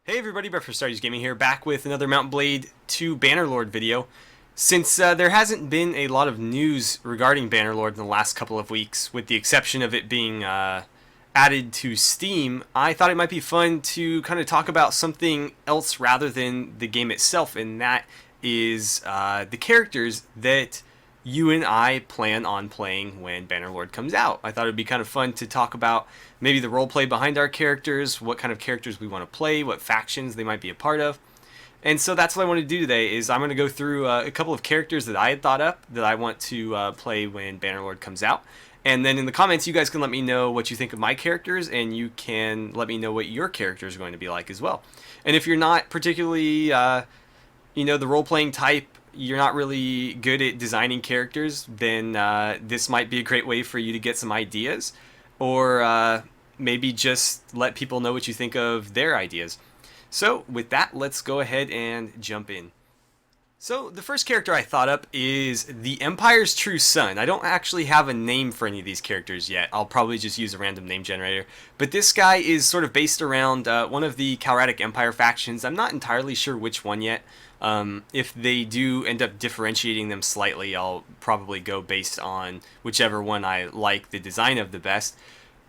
Hey everybody, Brett for AstartesGaming here, back with another Mount Blade 2 Bannerlord video. Since there hasn't been a lot of news regarding Bannerlord in the last couple of weeks, with the exception of it being added to Steam, I thought it might be fun to kind of talk about something else rather than the game itself, and that is the characters that you and I plan on playing when Bannerlord comes out. I thought it would be kind of fun to talk about maybe the roleplay behind our characters, what kind of characters we want to play, what factions they might be a part of. And so that's what I want to do today is I'm going to go through a couple of characters that I had thought up that I want to play when Bannerlord comes out. And then in the comments, you guys can let me know what you think of my characters, and you can let me know what your characters are going to be like as well. And if you're not particularly, the role-playing type, you're not really good at designing characters, then this might be a great way for you to get some ideas, or maybe just let people know what you think of their ideas. So with that, let's go ahead and jump in. So the first character I thought up is the Empire's True Son. I don't actually have a name for any of these characters yet. I'll probably just use a random name generator. But this guy is sort of based around one of the Calratic Empire factions. I'm not entirely sure which one yet. If they do end up differentiating them slightly, I'll probably go based on whichever one I like the design of the best.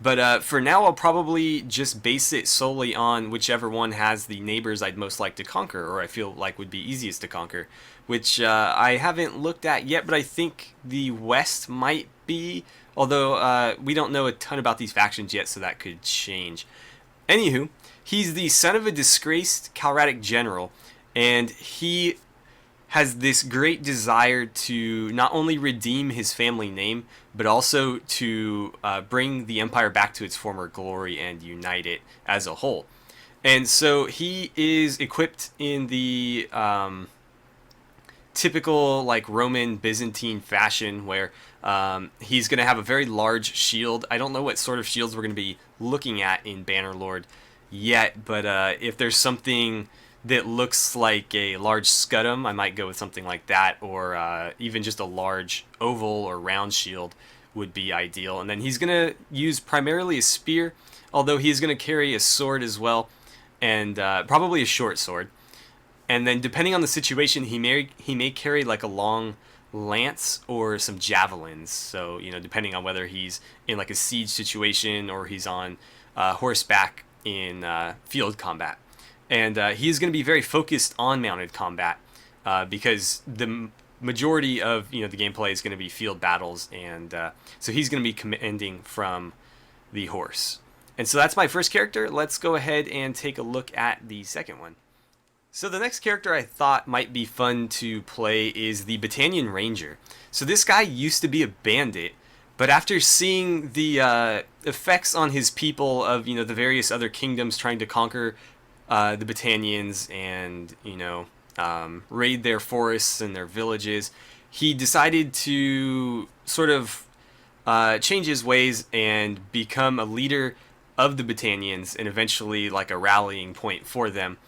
But for now, I'll probably just base it solely on whichever one has the neighbors I'd most like to conquer, or I feel like would be easiest to conquer, which I haven't looked at yet, but I think the West might be, although we don't know a ton about these factions yet, so that could change. Anywho, he's the son of a disgraced Calratic general, and he has this great desire to not only redeem his family name, but also to bring the Empire back to its former glory and unite it as a whole. And so he is equipped in the typical like Roman Byzantine fashion, where he's going to have a very large shield. I don't know what sort of shields we're going to be looking at in Bannerlord yet, but if there's something that looks like a large scutum, I might go with something like that, or even just a large oval or round shield would be ideal. And then he's going to use primarily a spear, although he's going to carry a sword as well, and probably a short sword. And then depending on the situation, he may carry like a long lance or some javelins. So, depending on whether he's in like a siege situation or he's on horseback in field combat. And he's going to be very focused on mounted combat because the majority of the gameplay is going to be field battles, and so he's going to be commanding from the horse. And so that's my first character. Let's go ahead and take a look at the second one. So the next character I thought might be fun to play is the Battanian Ranger. So this guy used to be a bandit, but after seeing the effects on his people of the various other kingdoms trying to conquer the Battanians and raid their forests and their villages, he decided to sort of change his ways and become a leader of the Battanians and eventually like a rallying point for them.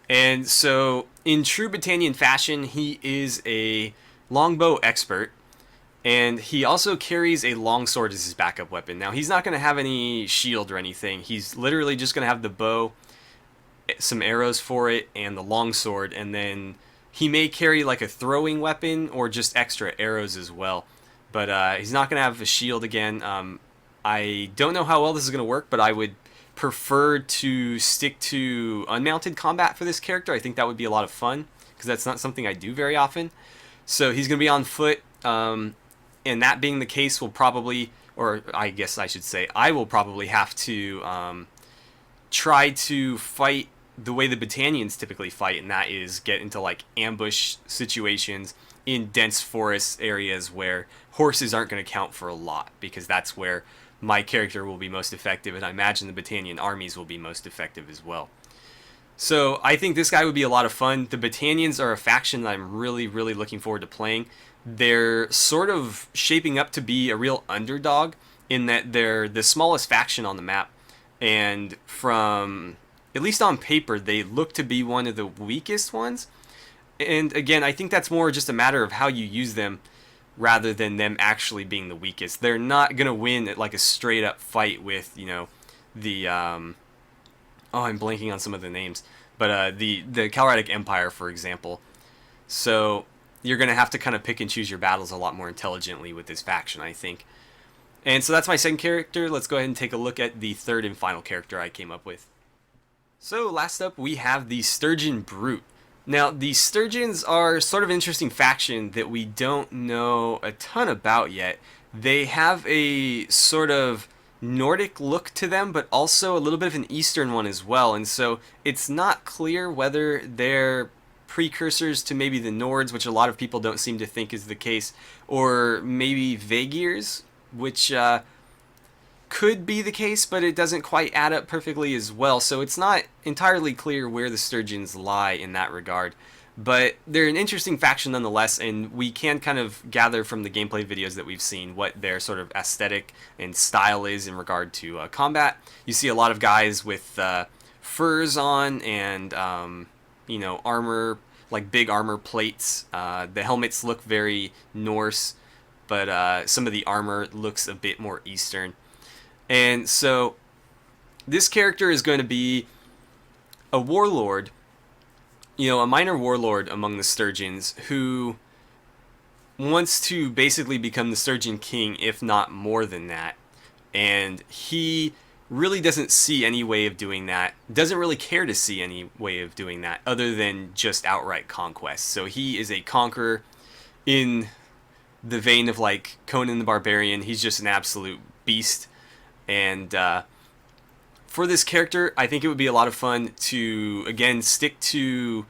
And so in true Battanian fashion, he is a longbow expert, and he also carries a longsword as his backup weapon. Now, he's not going to have any shield or anything. He's literally just going to have the bow, some arrows for it, and the longsword, and then he may carry like a throwing weapon or just extra arrows as well. But he's not going to have a shield again. I don't know how well this is going to work, but I would prefer to stick to unmounted combat for this character. I think that would be a lot of fun because that's not something I do very often. So he's going to be on foot, and that being the case, will probably, or I guess I should say, I will probably have to try to fight the way the Battanians typically fight, and that is get into like ambush situations in dense forest areas where horses aren't going to count for a lot, because that's where my character will be most effective, and I imagine the Battanian armies will be most effective as well. So I think this guy would be a lot of fun. The Battanians are a faction that I'm really, really looking forward to playing. They're sort of shaping up to be a real underdog in that they're the smallest faction on the map, and from, at least on paper, they look to be one of the weakest ones. And again, I think that's more just a matter of how you use them rather than them actually being the weakest. They're not going to win at like a straight up fight with, the Oh, I'm blanking on some of the names, but the Calratic Empire, for example. So you're going to have to kind of pick and choose your battles a lot more intelligently with this faction, I think. And so that's my second character. Let's go ahead and take a look at the third and final character I came up with. So last up, we have the Sturgeon Brute. Now, the Sturgeons are sort of an interesting faction that we don't know a ton about yet. They have a sort of Nordic look to them, but also a little bit of an Eastern one as well. And so it's not clear whether they're precursors to maybe the Nords, which a lot of people don't seem to think is the case, or maybe Vaegirs, which could be the case, but it doesn't quite add up perfectly as well. So it's not entirely clear where the Sturgeons lie in that regard. But they're an interesting faction nonetheless, and we can kind of gather from the gameplay videos that we've seen what their sort of aesthetic and style is in regard to combat. You see a lot of guys with furs on and, armor, like big armor plates. The helmets look very Norse, but some of the armor looks a bit more Eastern. And so this character is going to be a warlord, a minor warlord among the Sturgeons who wants to basically become the Sturgeon King, if not more than that. And he really doesn't see any way of doing that, doesn't really care to see any way of doing that other than just outright conquest. So he is a conqueror in the vein of like Conan the Barbarian. He's just an absolute beast. And for this character, I think it would be a lot of fun to, again, stick to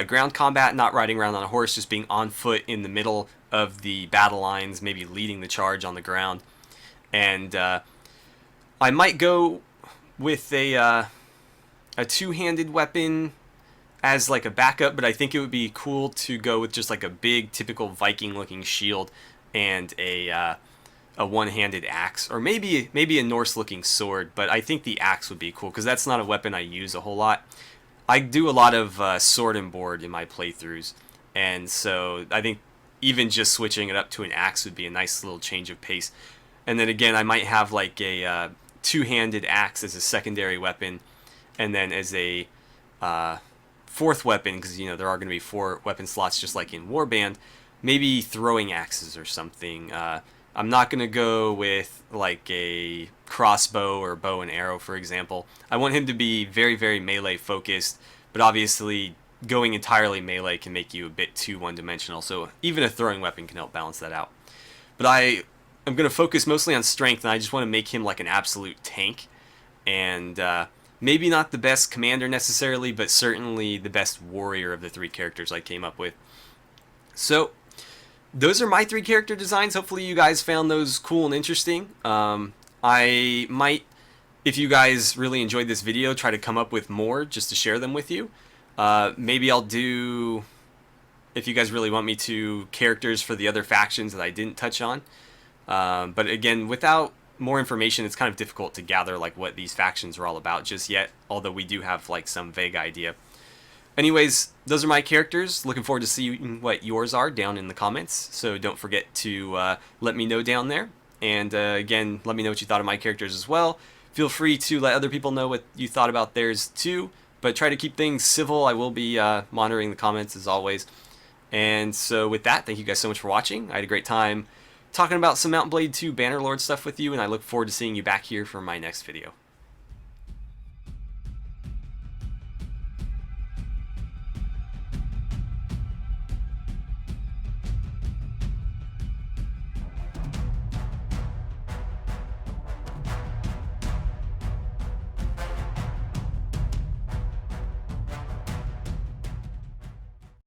ground combat, not riding around on a horse, just being on foot in the middle of the battle lines, maybe leading the charge on the ground. And I might go with a two-handed weapon as like a backup, but I think it would be cool to go with just like a big, typical Viking-looking shield and a one-handed axe, or maybe a Norse-looking sword. But I think the axe would be cool because that's not a weapon I use a whole lot. I do a lot of sword and board in my playthroughs, and so I think even just switching it up to an axe would be a nice little change of pace. And then again, I might have like a two-handed axe as a secondary weapon, and then as a fourth weapon, because there are going to be 4 weapon slots just like in Warband, maybe throwing axes or something. I'm not going to go with like a crossbow or bow and arrow, for example. I want him to be very, very melee focused, but obviously going entirely melee can make you a bit too one-dimensional, so even a throwing weapon can help balance that out. But I'm going to focus mostly on strength, and I just want to make him like an absolute tank, and maybe not the best commander necessarily, but certainly the best warrior of the 3 characters I came up with. So those are my 3 character designs. Hopefully you guys found those cool and interesting. I might, if you guys really enjoyed this video, try to come up with more just to share them with you. Maybe I'll do, if you guys really want me to, characters for the other factions that I didn't touch on. But again, without more information, it's kind of difficult to gather like what these factions are all about just yet, although we do have like some vague idea. Anyways, those are my characters. Looking forward to seeing what yours are down in the comments. So don't forget to let me know down there. And again, let me know what you thought of my characters as well. Feel free to let other people know what you thought about theirs too. But try to keep things civil. I will be monitoring the comments as always. And so with that, thank you guys so much for watching. I had a great time talking about some Mount Blade 2 Bannerlord stuff with you. And I look forward to seeing you back here for my next video.